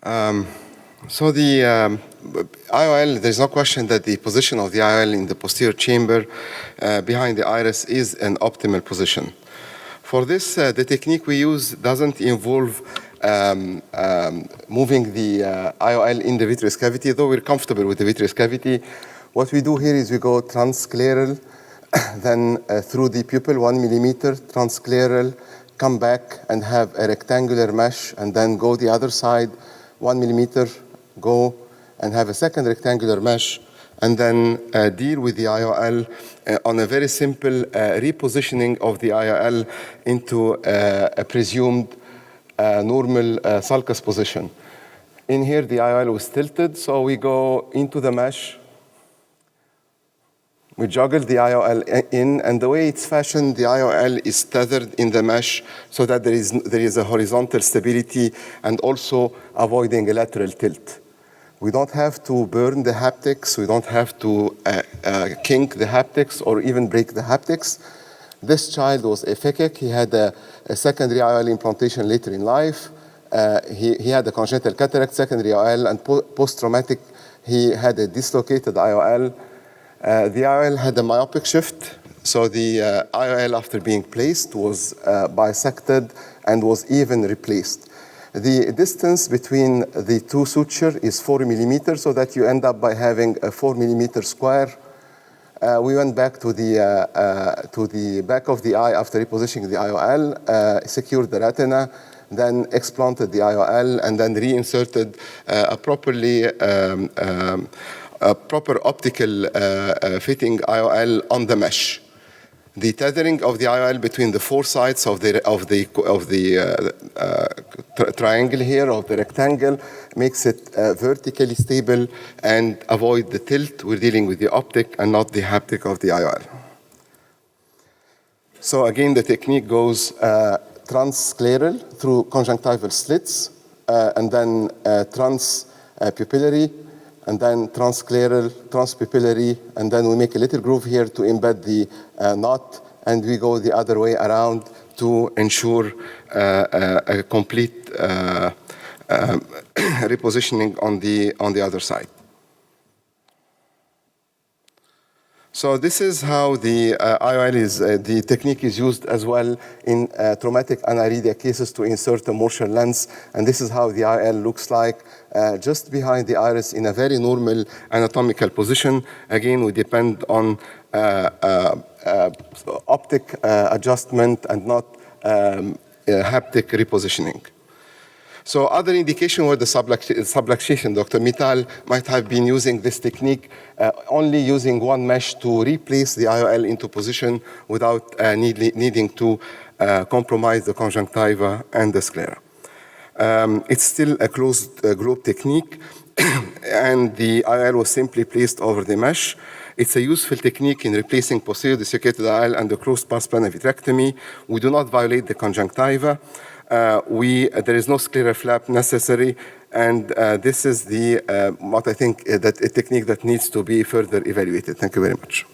Um, so the IOL, there's no question that the position of the IOL in the posterior chamber behind the iris is an optimal position. For this, the technique we use doesn't involve moving the IOL in the vitreous cavity, though we're comfortable with the vitreous cavity. What we do here is we go transscleral, then through the pupil, 1 millimeter, transscleral, come back and have a rectangular mesh, and then go the other side, 1 millimeter, go and have a second rectangular mesh, and then deal with the IOL on a very simple repositioning of the IOL into a presumed normal sulcus position. In here, the IOL was tilted, so we go into the mesh. We juggle the IOL in, and the way it's fashioned, the IOL is tethered in the mesh so that there is a horizontal stability and also avoiding a lateral tilt. We don't have to burn the haptics. We don't have to kink the haptics or even break the haptics. This child was aphakic. He had a secondary IOL implantation later in life. He had a congenital cataract, secondary IOL, and post-traumatic, he had a dislocated IOL. The IOL had a myopic shift, so the IOL, after being placed, was bisected and was even replaced. The distance between the two sutures is 4 millimeters, so that you end up by having a 4 millimeter square. We went back to the back of the eye after repositioning the IOL, secured the retina, then explanted the IOL, and then reinserted a proper optical fitting IOL on the mesh. The tethering of the IOL between the four sides of the triangle here, of the rectangle, makes it vertically stable and avoid the tilt. We're dealing with the optic and not the haptic of the IOL. So again, the technique goes transscleral through conjunctival slits, and then transpupillary, and then transscleral, transpupillary, and then we make a little groove here to embed the knot, and we go the other way around to ensure a complete repositioning on the other side. So this is how the IOL is, the technique is used as well in traumatic aniridia cases to insert a motion lens, and this is how the IOL looks like, just behind the iris in a very normal anatomical position. Again, we depend on optic adjustment and not haptic repositioning. So other indication were the subluxation. Dr. Mittal might have been using this technique, only using one mesh to replace the IOL into position without needing to compromise the conjunctiva and the sclera. It's still a closed group technique, and the IOL was simply placed over the mesh. It's a useful technique in replacing posterior dislocated IOL and the closed pars plana vitrectomy. We do not violate the conjunctiva. There is no scleral flap necessary, and this is what I think that a technique that needs to be further evaluated. Thank you very much.